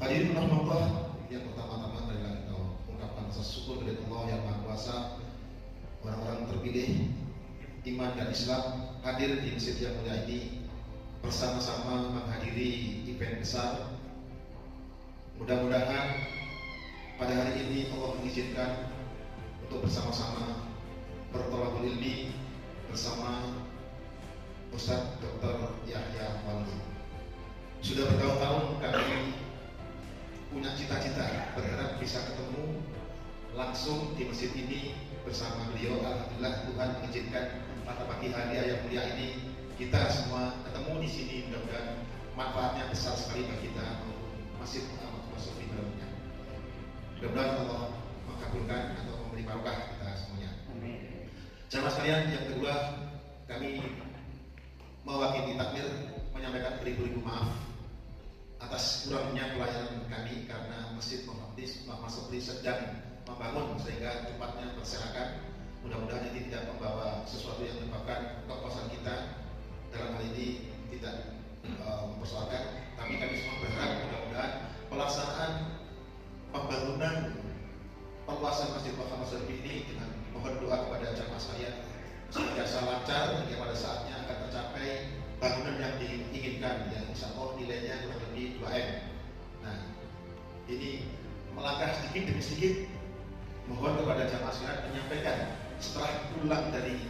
Hadirin rahmatullah, yang pertama-tama adalah kita ungkapkan rasa syukur kepada Allah yang Maha Kuasa. Orang-orang terpilih iman dan Islam hadir di masjid yang mulia ini bersama-sama menghadiri event besar. Mudah-mudahan pada hari ini Allah mengizinkan untuk bersama-sama bertolakul ilmi bersama Ustaz Dr. Yahya Waldi. Sudah bertahun-tahun kami punya cita-cita, berharap bisa ketemu langsung di masjid ini bersama beliau. Alhamdulillah Tuhan mengizinkan pada pagi hari yang mulia ini kita semua ketemu di sini. Mudah-mudahan manfaatnya besar sekali bagi kita masjid masuk di dalamnya. Mudah-mudahan Allah mengabulkan atau memberi barokah kita semuanya. Amin. Jamaah sekalian, yang kedua kami mewakili takmir menyampaikan beribu-ribu maaf atas kurangnya pelayanan kami karena Masjid Muhammad Sobri sedang membangun sehingga tempatnya berserakan. Mudah-mudahan ini tidak membawa sesuatu yang menyebabkan kepuasan kita dalam hal ini tidak mempersoalkan, tapi kami semua berharap mudah-mudahan pelaksanaan pembangunan perluasan Masjid Muhammad Sobri ini dengan mohon doa kepada jamaah sekalian semoga lancar hingga pada saatnya akan tercapai bangunan yang diinginkan, yang insya Allah nilainya kurang lebih 2M. Nah, ini melangkah sedikit demi sedikit. Mohon kepada jamaah sekalian menyampaikan setelah pulang dari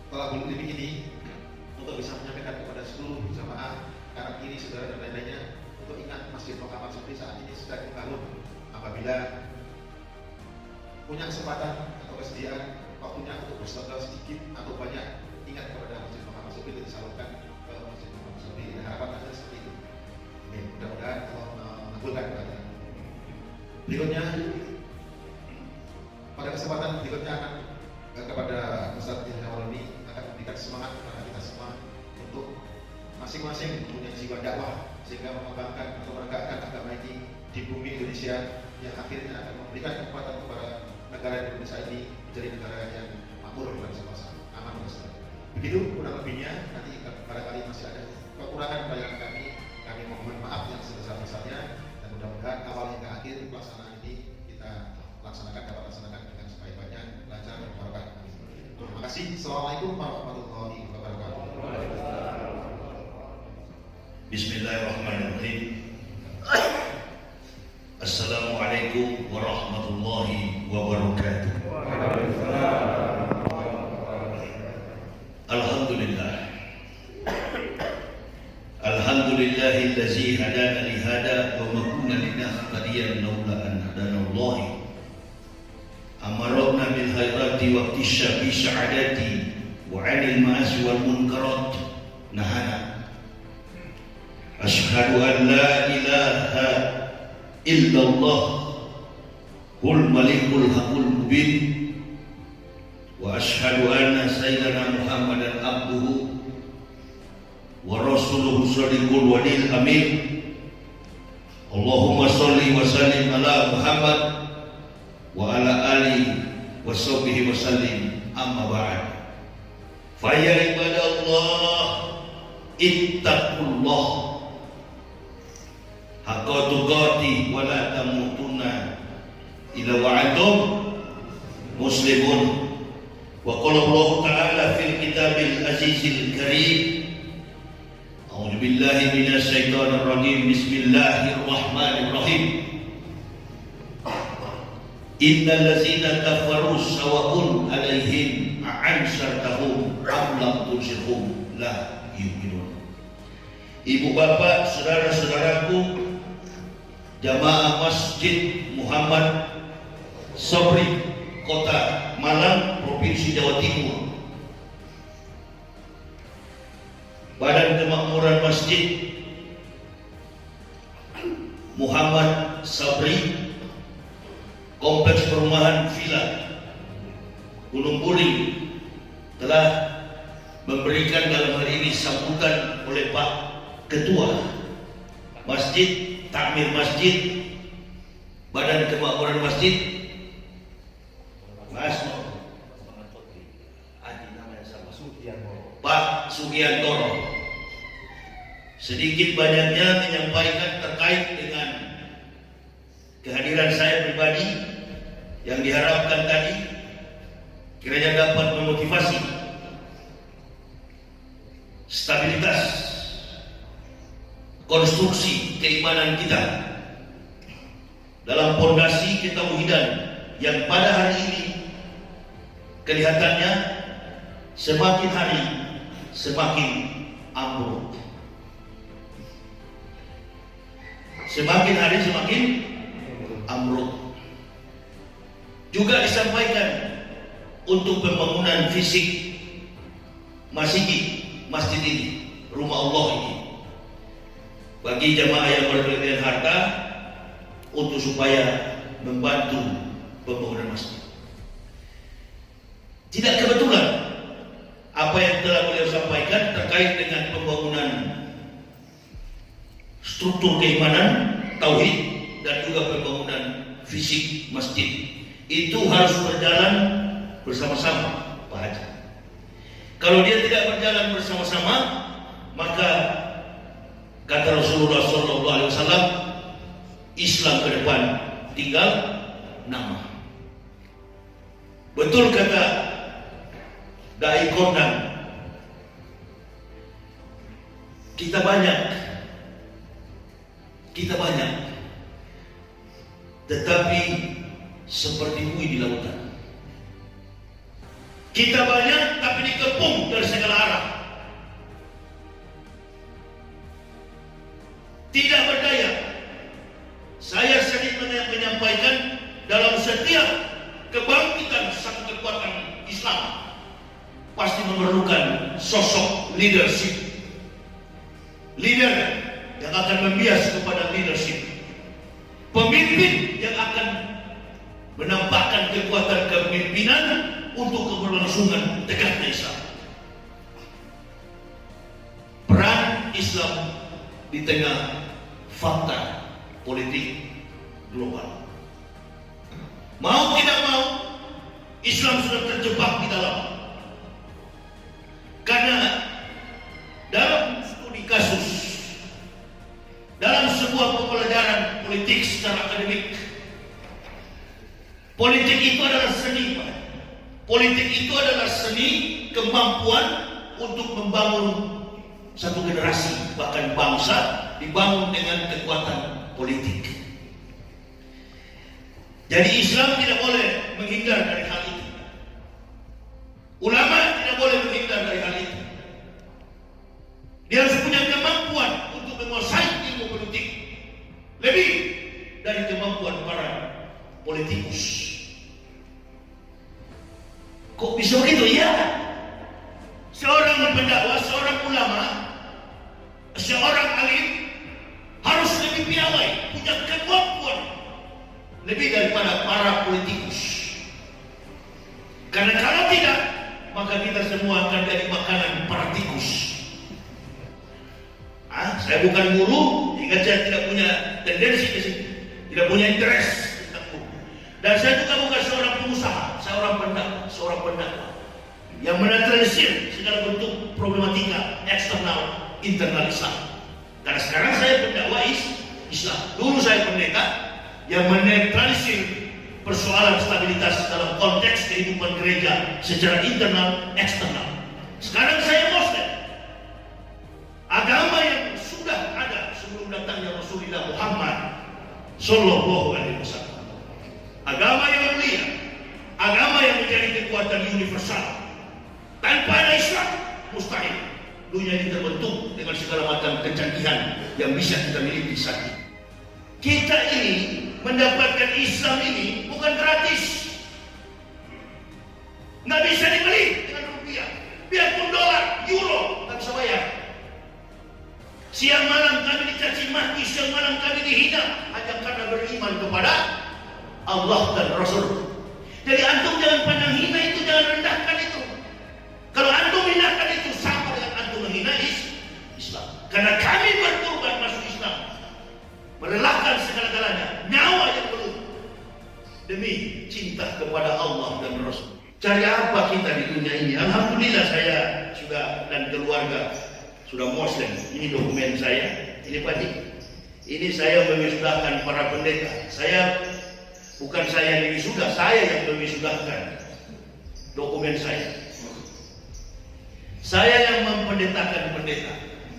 tolakul ilmi ini untuk bisa menyampaikan kepada seluruh jamaah kanan kiri saudara dan lain-lainnya untuk ingat Masjid Muhammad Sobri saat ini sedang dibangun. Apabila punya kesempatan atau kesediaan waktunya untuk bersedekah sedikit atau banyak, ingat kepada Masjid Muhammad Sobri dan disalurkan ke Masjid Muhammad Sobri. Harapan ada seperti itu. Mudah-mudahan Allah mengabulkan kepada. Berikutnya, pada kesempatan berikutnya akan kepada Ustaz Yahya Waldi akan memberikan semangat kepada kita semua untuk masing-masing punya jiwa dakwah sehingga mengembangkan atau menegakkan agama ini di bumi Indonesia yang akhirnya akan memberikan kekuatan kepada negara Indonesia ini menjadi negara yang makmur dan sentosa, aman dan sejahtera. Begitu kurang lebihnya. Nanti barangkali masih ada kekurangan pelayanan kami mohon maaf yang sebesar-besarnya dan mudah-mudahan awal hingga akhir pelaksanaan ini kita dapat laksanakan dengan sebaik-baiknya, lancar dan barokah. Terima kasih. Assalamualaikum warahmatullahi wabarakatuh. Bismillahirrahmanirrahim. Assalamualaikum warahmatullahi wabarakatuh. Alhamdulillah. Alhamdulillahillazi hadana li hada wa ma kunna linahtadiya laula an hadana Allah. Amarna bil khairati wa iktishabi sa'adati wa 'anil ma'asi wal munkarat nahana. Asyhadu an la ilaha illallah hul malikul hakul mubin wa asyhadu anna sayyidana Muhammadan abduhu wa rasuluhu shadiqul wadil amin. Allahumma sholli wa sallim ala Muhammad wa ala alihi wa sahbihi wa sallim. Amma ba'd. Fa ya ibadallah ittaqullah haqqa tuqatih wa la tamutunna illa wa antum muslimun. Wa qala Allah ta'ala fil kitabil azizil karim, a'udzu billahi minasy syaithanir rajim, bismillahirrahmanirrahim. Innal ladzina kafaru sawa'un 'alaihim a'anzartahum am lam tunzirhum la yu'minun. Ibu bapak, saudara-saudaraku, jamaah Masjid Muhammad Sobri, Kota Malang, Provinsi Jawa Timur. Badan Kemakmuran Masjid Muhammad Sobri, Kompleks Perumahan Villa Gunung Puri telah memberikan dalam hari ini sambutan oleh Pak Ketua Masjid, Takmir Masjid, Badan Kemakmuran Masjid, Mas Pak Sugiantoro sedikit banyaknya menyampaikan terkait dengan kehadiran saya pribadi yang diharapkan tadi kiranya dapat memotivasi stabilitas konstruksi keimanan kita dalam fondasi ketauhidan yang pada hari ini kelihatannya semakin hari semakin ambruk. Semakin hari semakin ambruk. Juga disampaikan untuk pembangunan fisik masjid ini, rumah Allah ini, bagi jamaah yang berkelebihan harta untuk supaya membantu pembangunan masjid. Tidak kebetulan apa yang telah beliau sampaikan terkait dengan pembangunan struktur keimanan, tauhid, dan juga pembangunan fisik masjid itu harus berjalan bersama-sama, Pak Haji. Kalau dia tidak berjalan bersama-sama, maka kata Rasulullah SAW, Islam ke depan tinggal nama. Betul kata Dai Kondang, kita banyak, tetapi seperti buih di lautan. Kita banyak, tapi dikepung dari segala arah. Tidak berdaya. Saya sering menyampaikan dalam setiap kebangkitan satu kekuatan Islam pasti memerlukan sosok leadership. Leader yang akan membias kepada leadership. Pemimpin yang akan menampakkan kekuatan kepemimpinan untuk keberlangsungan tegaknya Islam. Peran Islam di tengah fakta politik global. Mau tidak mau, Islam sudah terjebak di dalam. Karena dalam studi kasus, dalam sebuah pembelajaran politik secara akademik, politik itu adalah seni, Pak. Politik itu adalah seni kemampuan untuk membangun satu generasi, bahkan bangsa dibangun dengan kekuatan politik. Jadi Islam tidak boleh menghindar dari hal itu. Ulama tidak boleh menghindar dari hal itu. Dia harus punya kemampuan untuk menguasai ilmu politik lebih dari kemampuan para politikus. Kok bisa begitu? Ya, seorang pendakwah, seorang ulama, seorang alim harus lebih piawai, punya kemampuan lebih daripada para politikus. Karena kalau tidak, maka kita semua akan jadi makanan para tikus. Saya bukan guru, jika saya tidak punya tendensi ke situ, tidak punya interest tentang guru. Dan saya juga bukan seorang pengusaha, seorang pendakwah yang menetralisir segala bentuk problematika eksternal, internal Islam. Karena sekarang saya pendakwah Islam. Dulu saya pendeta yang menetralisir persoalan stabilitas dalam konteks kehidupan gereja secara internal, eksternal. Sekarang saya Muslim. Agama yang sudah ada sebelum datangnya Rasulullah Muhammad Sallallahu Alaihi Wasallam. Agama yang mulia, agama yang menjadi kekuatan universal. Tanpa ada Islam, mustahil dunia ini terbentuk dengan segala macam kecanggihan yang bisa kita miliki saat ini. Kita ini mendapatkan Islam ini bukan gratis. Nggak bisa dibeli dengan rupiah. Biarpun dolar, euro, tak bisa bayar. Siang malam kami dicaci maki, siang malam kami dihina hanya karena beriman kepada Allah dan Rasul. Jadi antum jangan pandang hina itu, jangan rendahkan itu. Kalau antum hinakan itu sama dengan antum menghina Islam. Karena kami berkorban masuk Islam, merelakan segala-galanya, nyawa yang belum, demi cinta kepada Allah dan Rasul. Cari apa kita di dunia ini? Alhamdulillah saya sudah dan keluarga sudah Muslim. Ini dokumen saya. Ini Pak Haji. Ini saya mewisudahkan para pendeta. Bukan saya yang wisuda, saya yang mewisudahkan dokumen saya. Saya yang mempendetakan pendeta.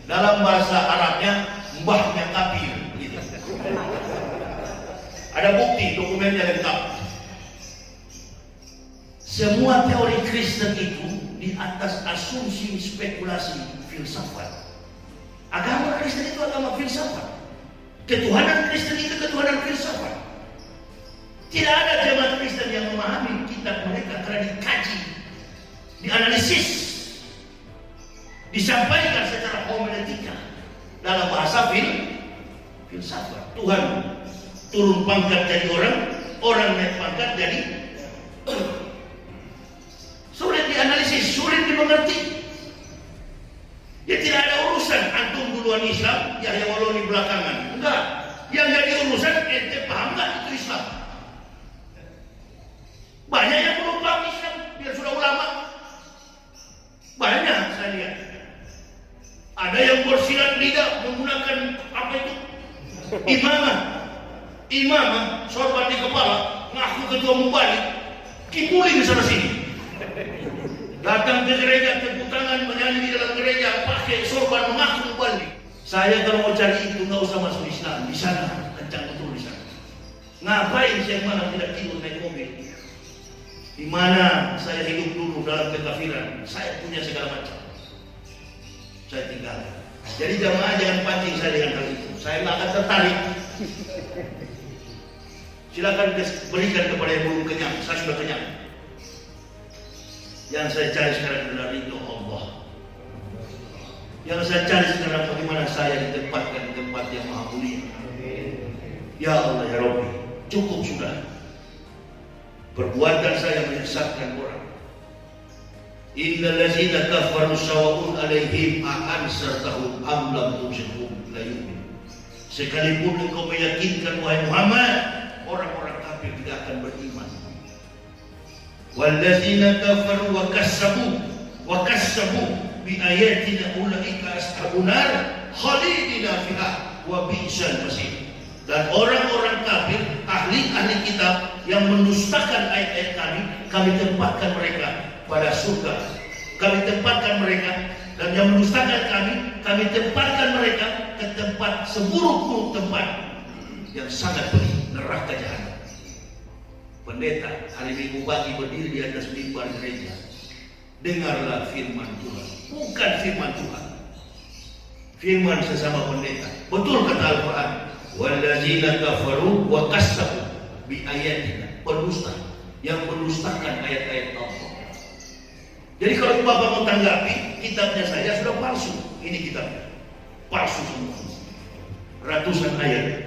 Dalam bahasa Arabnya, mbahnya kafir. Gitu. Ada bukti, dokumennya lengkap. Semua teori Kristen itu di atas asumsi, spekulasi, filsafat. Agama Kristen itu agama filsafat. Ketuhanan Kristen itu ketuhanan filsafat. Tidak ada jemaat Kristen yang memahami kitab mereka karena dikaji, dianalisis, disampaikan secara homiletika dalam bahasa filsafat. Tuhan turun pangkat jadi orang, orang naik pangkat jadi sulit dianalisis, sulit dimengerti. Ya tidak ada urusan antum duluan Islam, Yahya Waloni belakangan. Enggak. Yang jadi urusan ente paham enggak itu Islam? Banyak yang belum paham Islam, biar sudah ulama. Banyak saya lihat. Ada yang bersilat lidah menggunakan apa itu? Imamah, sorban di kepala, ngaku ketua mubalik, kipuling di sana sini. Datang ke gereja, tepuk tangan, menyanyi di dalam gereja, pakai sorban mengaku mubalik. Saya kalau mau cari itu nggak usah masuk Islam, di sana kencang betul di sana. Ngapain saya malam tidak tidur naik mobil? Di mana saya hidup dulu dalam kekafiran, saya punya segala macam. Saya tinggal. Jadi jamaah jangan pancing saya dengan hal itu. Saya nggak akan tertarik. Silakan berikan kepada yang belum kenyang. Saya sudah kenyang. Yang saya cari sekarang adalah ridho Allah. Yang saya cari sekarang bagaimana saya ditempatkan di tempat yang maha mulia. Ya Allah ya Rabbi, cukup sudah. Perbuatan saya menyesatkan orang. Innal ladzina kafaru sawa'un 'alaihim a'anzartahum am lam tunzirhum la yu'minun. Sekalipun engkau meyakinkan wahai Muhammad, orang-orang kafir tidak akan beriman. Walladzina kafaru wa kassabu bi ayatina ulaika ashabun nar khalidina fiha wa bi'sal masir. Dan orang-orang kafir, ahli-ahli kitab yang mendustakan ayat-ayat kami tempatkan mereka pada surga. Kami tempatkan mereka, dan yang mendustakan kami tempatkan mereka ke tempat seburuk-buruk tempat yang sangat pedih, neraka jahanam. Pendeta hari Minggu pagi berdiri di atas mimbar gereja. Dengarlah firman Tuhan, bukan firman Tuhan, firman sesama pendeta. Betul kata Al-Quran, walladzina kafaru wa kassabu bi ayatina, pendusta yang mendustakan ayat-ayat Allah. Jadi kalau Bapak mau tanggapi, kitabnya saya sudah palsu. Ini kitabnya palsu semua, ratusan ayat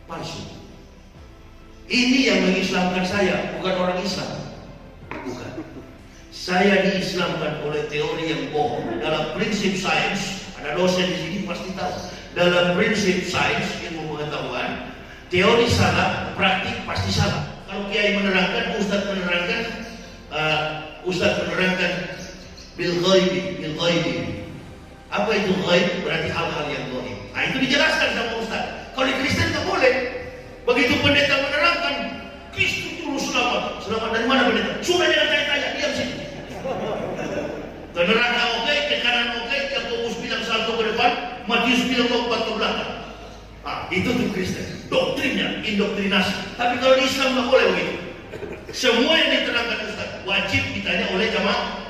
palsu. Ini yang mengislamkan saya, bukan orang Islam. Bukan. Saya diislamkan oleh teori yang bohong. Dalam prinsip sains, ada dosen di sini pasti tahu. Dalam prinsip sains, ilmu pengetahuan, teori salah, praktik pasti salah. Kalau kiai menerangkan, ustadz menerangkan bil ghaibi. Apa itu ghaib? Berarti hal-hal yang ghaib. Nah, itu dijelaskan sama ustadz. Kalau di Kristen tak boleh. Begitu pendeta menerangkan, Kristus juru selamat. Selamat dari mana pendeta? Sudah jangan tanya-tanya, diam sini. Ke neraka oke, ke kanan oke, Yakobus bilang salto ke depan, Matius bilang lompat ke belakang. Nah, itu tuh Kristen. Doktrinnya, indoktrinasi. Tapi kalau di Islam nggak boleh begitu. Semua yang diterangkan Ustaz wajib ditanya oleh jamaah.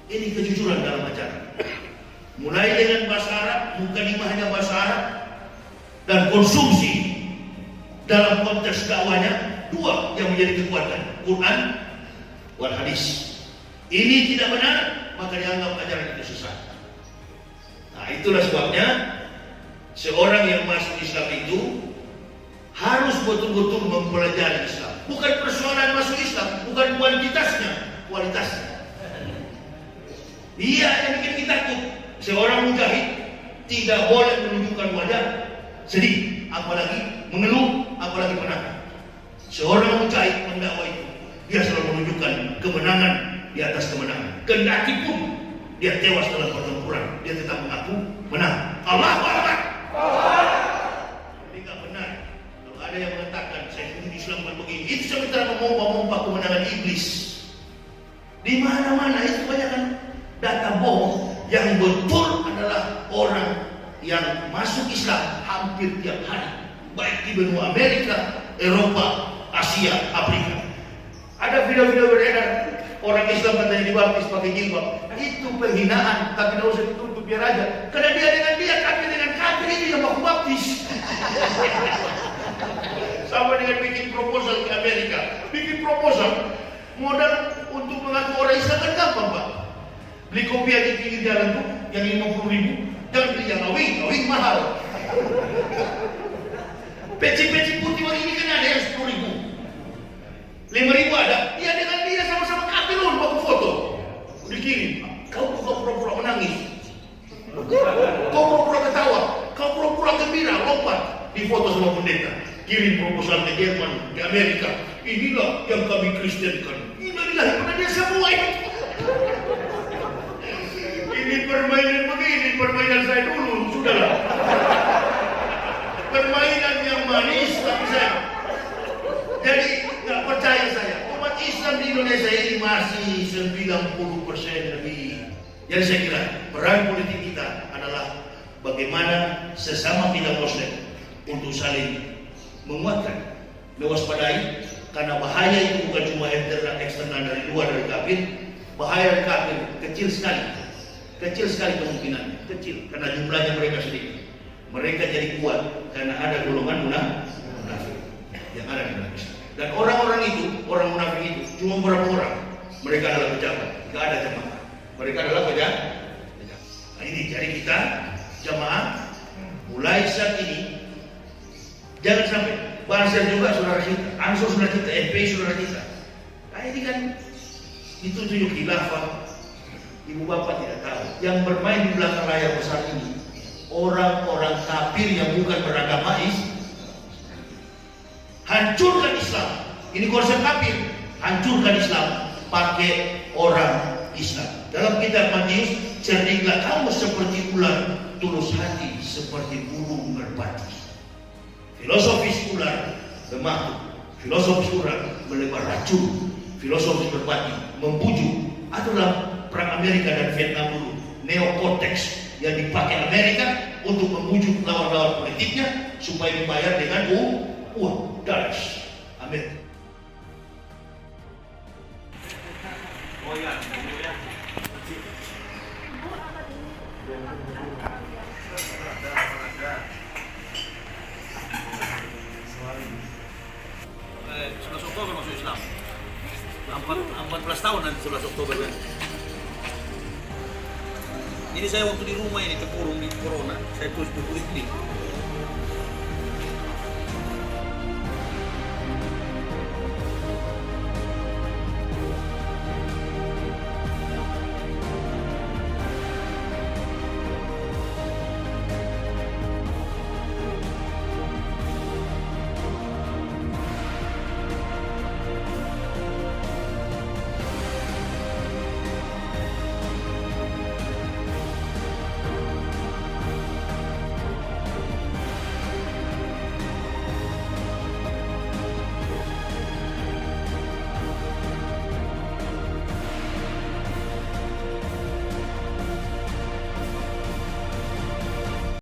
Ini kejujuran dalam acara. Mulai dengan bahasa Arab, mukadimahnya bahasa Arab, dan konsumsi dalam konteks dakwahnya, dua yang menjadi kekuatan, Quran wal hadis. Ini tidak benar, maka dianggap ajaran itu sesat. Nah, itulah sebabnya seorang yang masuk Islam itu harus betul-betul mempelajari Islam. Bukan persoalan masuk Islam, bukan kuantitasnya, kualitasnya. Iya yang bikin kita takut. Seorang mujahid tidak boleh menunjukkan wajah sedih, apalagi mengeluh, apalagi menang. Seorang mujahid mendakwah itu, dia selalu menunjukkan kemenangan di atas kemenangan. Kendati pun Dia tewas dalam pertempuran. Dia tetap mengaku menang. Allahu Akbar. Jadi nggak benar kalau ada yang mengatakan Saifuddin Islam bukan begini. Itu sementara memompa kemenangan iblis. Di mana-mana itu banyak kan data bohong. Yang betul adalah orang yang masuk Islam hampir tiap hari, baik di benua Amerika, Eropa, Asia, Afrika. Ada video-video beredar orang Islam katanya dibaptis pakai jilbab. Itu penghinaan, tapi tidak usah ditutup biar aja. Karena dia kafir dengan kafir itu yang mau baptis. Sama dengan bikin proposal ke Amerika. Bikin proposal modal untuk mengaku orang Islam kan gampang, Pak. Beli kopi aja di pinggir jalan tuh yang 50.000. Jangan beli yang awing mahal. Peci putih hari ini kan ada yang 10.000, 5.000 ada. Iya, dengan dia sama-sama kafir loh, baku foto dikirim. Kau pura-pura menangis, kau pura-pura ketawa, kau pura-pura gembira, lompat di foto sama pendeta. Kirim proposal ke Jerman, ke Amerika. Inilah yang kami Kristenkan. Inilah kepada dia semua itu. Ini permainan begini, permainan saya dulu, sudahlah. Permainan yang manis, tapi saya jadi nggak percaya saya. Umat Islam di Indonesia ini masih 90% lebih. Jadi saya kira peran politik kita adalah bagaimana sesama kita Muslim untuk saling menguatkan, mewaspadai, karena bahaya itu bukan cuma eksternal dari luar dari kafir. Bahaya dari kafir kecil sekali kemungkinan, kecil karena jumlahnya mereka sedikit. Mereka jadi kuat karena ada golongan munafik yang ada di dalam Islam. Dan orang-orang itu, orang munafik itu cuma beberapa orang. Mereka adalah pejabat, tidak ada jamaah. Mereka adalah pejabat. Nah ini jadi kita jamaah mulai saat ini jangan sampai Banser juga saudara kita, Ansor saudara kita, FPI saudara kita. Nah ini kan ditutup khilafah. Ibu bapak tidak tahu. Yang bermain di belakang layar besar ini orang-orang kafir yang bukan beragama Islam. Hancurkan Islam. Ini konsep kafir. Hancurkan Islam pakai orang Islam. Dalam kitab Matius, cerdiklah kamu seperti ular, tulus hati seperti burung merpati. Filosofis ular lemah, filosofis ular melebar racun, filosofis merpati membujuk. Atau dalam perang Amerika dan Vietnam dulu, neokortex yang dipakai Amerika untuk membujuk lawan-lawan politiknya supaya dibayar dengan uang dollars Amerika. Oh ya, Sebelas Oktober masuk Islam. 14 tahun nanti 11 Oktober kan. Jadi saya waktu di rumah ini terkurung di corona, saya tulis buku ini.